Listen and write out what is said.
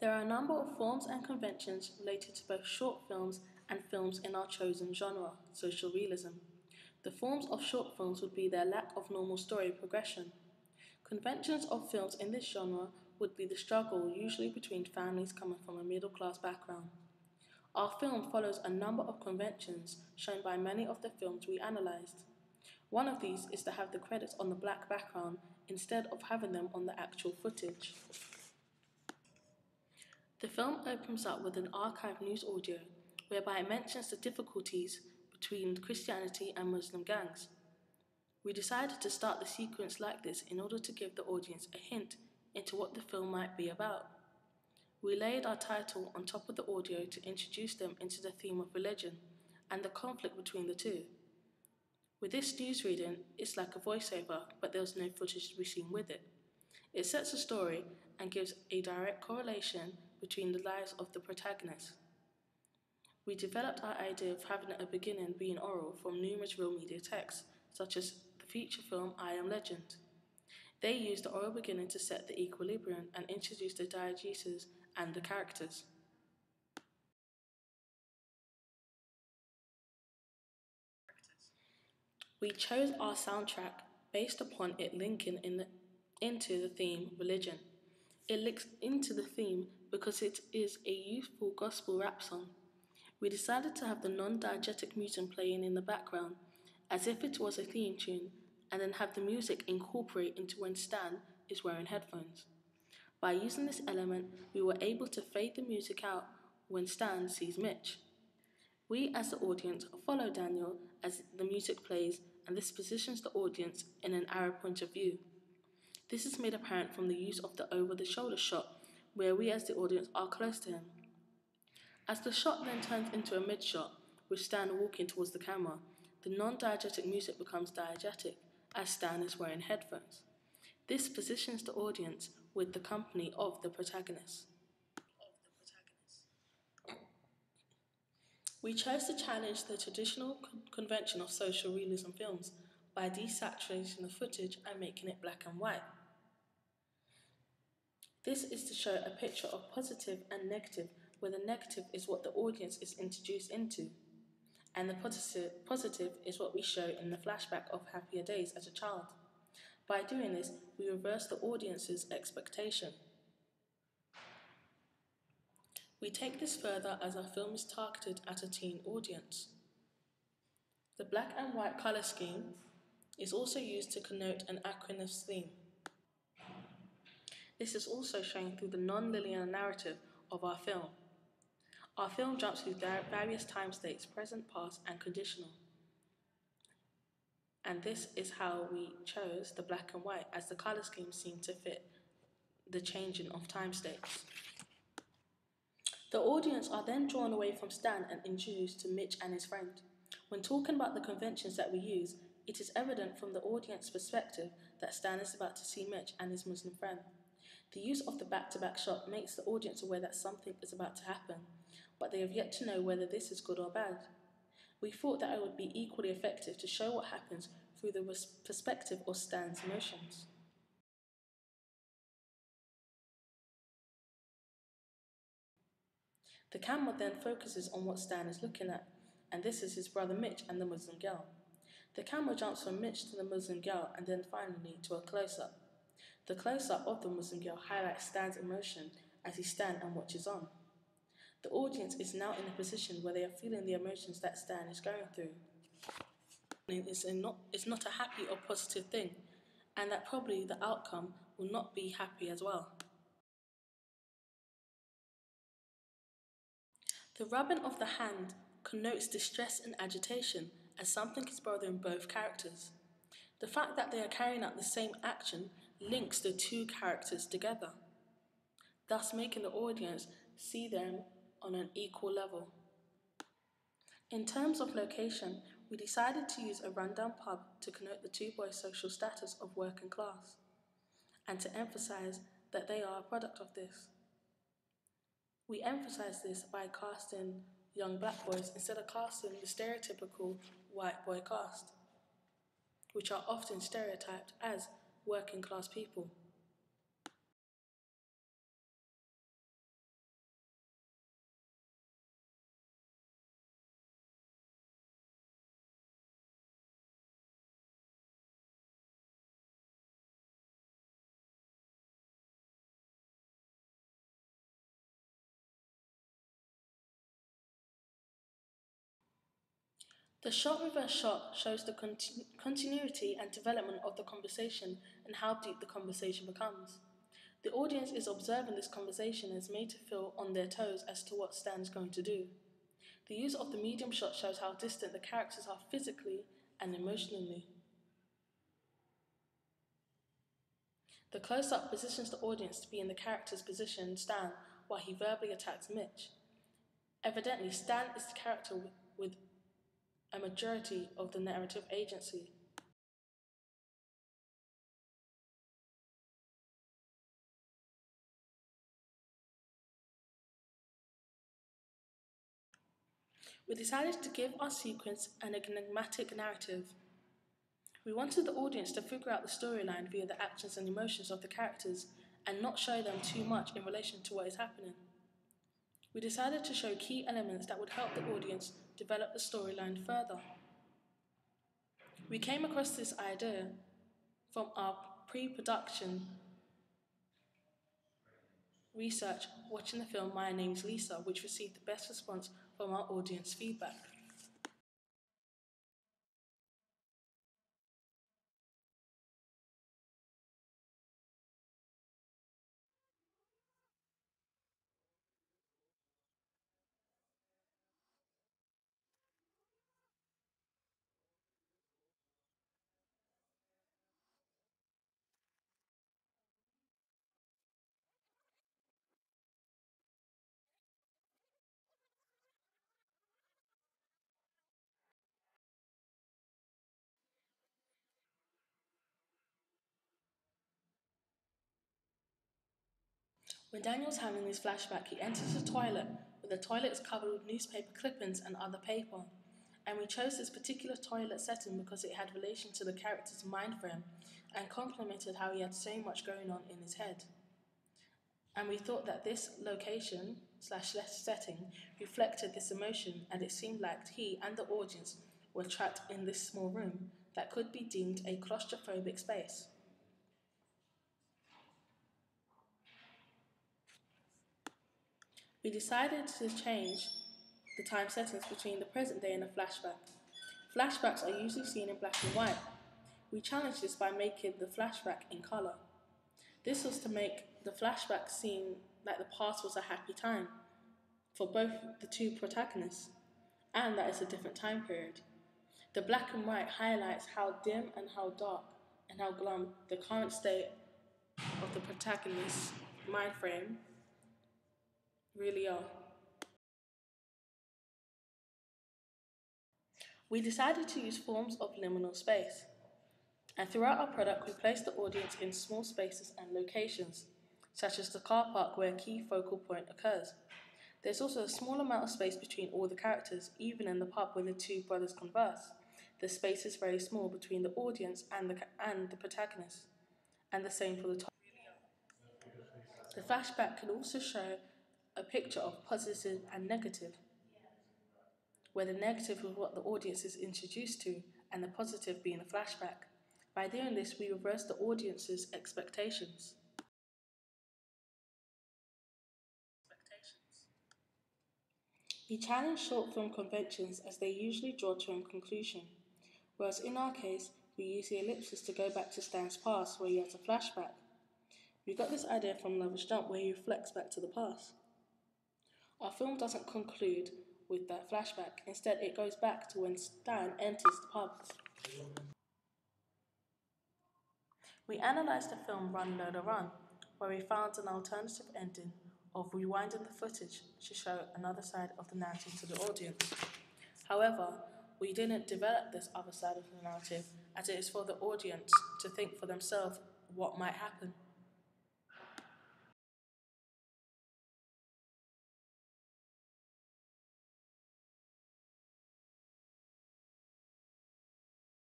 There are a number of forms and conventions related to both short films and films in our chosen genre, social realism. The forms of short films would be their lack of normal story progression. Conventions of films in this genre would be the struggle usually between families coming from a middle class background. Our film follows a number of conventions shown by many of the films we analysed. One of these is to have the credits on the black background instead of having them on the actual footage. The film opens up with an archived news audio whereby it mentions the difficulties between Christianity and Muslim gangs. We decided to start the sequence like this in order to give the audience a hint into what the film might be about. We laid our title on top of the audio to introduce them into the theme of religion and the conflict between the two. With this news reading, it's like a voiceover, but there was no footage to be seen with it. It sets a story and gives a direct correlation between the lives of the protagonists. We developed our idea of having a beginning being oral from numerous real media texts, such as the feature film I Am Legend. They used the oral beginning to set the equilibrium and introduce the diegesis and the characters. We chose our soundtrack based upon it linking into the theme religion. It links into the theme because it is a youthful gospel rap song. We decided to have the non-diegetic music playing in the background as if it was a theme tune, and then have the music incorporate into when Stan is wearing headphones. By using this element, we were able to fade the music out when Stan sees Mitch. We as the audience follow Daniel as the music plays, and this positions the audience in an arrow point of view. This is made apparent from the use of the over-the-shoulder shot, where we as the audience are close to him. As the shot then turns into a mid-shot, with Stan walking towards the camera, the non-diegetic music becomes diegetic, as Stan is wearing headphones. This positions the audience with the company of the protagonist. We chose to challenge the traditional convention of social realism films by desaturating the footage and making it black and white. This is to show a picture of positive and negative, where the negative is what the audience is introduced into, and the positive is what we show in the flashback of happier days as a child. By doing this, we reverse the audience's expectation. We take this further as our film is targeted at a teen audience. The black and white colour scheme is also used to connote an acronymous theme. This is also shown through the non-linear narrative of our film. Our film jumps through various time states, present, past, and conditional. And this is how we chose the black and white, as the colour scheme seemed to fit the changing of time states. The audience are then drawn away from Stan and introduced to Mitch and his friend. When talking about the conventions that we use, it is evident from the audience perspective that Stan is about to see Mitch and his Muslim friend. The use of the back-to-back shot makes the audience aware that something is about to happen, but they have yet to know whether this is good or bad. We thought that it would be equally effective to show what happens through the perspective of Stan's emotions. The camera then focuses on what Stan is looking at, and this is his brother Mitch and the Muslim girl. The camera jumps from Mitch to the Muslim girl and then finally to a close-up. The close-up of the Muslim girl highlights Stan's emotion as he stands and watches on. The audience is now in a position where they are feeling the emotions that Stan is going through. It's not a happy or positive thing, and that probably the outcome will not be happy as well. The rubbing of the hand connotes distress and agitation, as something is bothering both characters. The fact that they are carrying out the same action links the two characters together, thus making the audience see them on an equal level. In terms of location, we decided to use a rundown pub to connote the two boys' social status of working class, and to emphasize that they are a product of this. We emphasize this by casting young black boys instead of casting the stereotypical white boy cast, which are often stereotyped as working class people. The shot reverse shot shows the continuity and development of the conversation and how deep the conversation becomes. The audience is observing this conversation and is made to feel on their toes as to what Stan is going to do. The use of the medium shot shows how distant the characters are physically and emotionally. The close-up positions the audience to be in the character's position, Stan, while he verbally attacks Mitch. Evidently, Stan is the character with a majority of the narrative agency. We decided to give our sequence an enigmatic narrative. We wanted the audience to figure out the storyline via the actions and emotions of the characters and not show them too much in relation to what is happening. We decided to show key elements that would help the audience develop the storyline further. We came across this idea from our pre-production research watching the film My Name's Lisa, which received the best response from our audience feedback. When Daniel's having his flashback, he enters the toilet, where the toilet is covered with newspaper clippings and other paper. And we chose this particular toilet setting because it had relation to the character's mind frame and complemented how he had so much going on in his head. And we thought that this location slash setting reflected this emotion, and it seemed like he and the audience were trapped in this small room that could be deemed a claustrophobic space. We decided to change the time settings between the present day and a flashback. Flashbacks are usually seen in black and white. We challenged this by making the flashback in colour. This was to make the flashback seem like the past was a happy time for both the two protagonists, and that it's a different time period. The black and white highlights how dim and how dark and how glum the current state of the protagonist's mind frame really are. We decided to use forms of liminal space, and throughout our product we placed the audience in small spaces and locations, such as the car park where a key focal point occurs. There's also a small amount of space between all the characters, even in the pub where the two brothers converse. The space is very small between the audience and the protagonist, and the same for the top. The flashback can also show a picture of positive and negative, where the negative is what the audience is introduced to, and the positive being the flashback. By doing this, we reverse the audience's expectations. We challenge short film conventions as they usually draw to a conclusion, whereas in our case, we use the ellipsis to go back to Stan's past where he has a flashback. We got this idea from Lover's Jump where he reflects back to the past. Our film doesn't conclude with that flashback, instead it goes back to when Stan enters the pub. We analysed the film Run Lola Run, where we found an alternative ending of rewinding the footage to show another side of the narrative to the audience. However, we didn't develop this other side of the narrative as it is for the audience to think for themselves what might happen.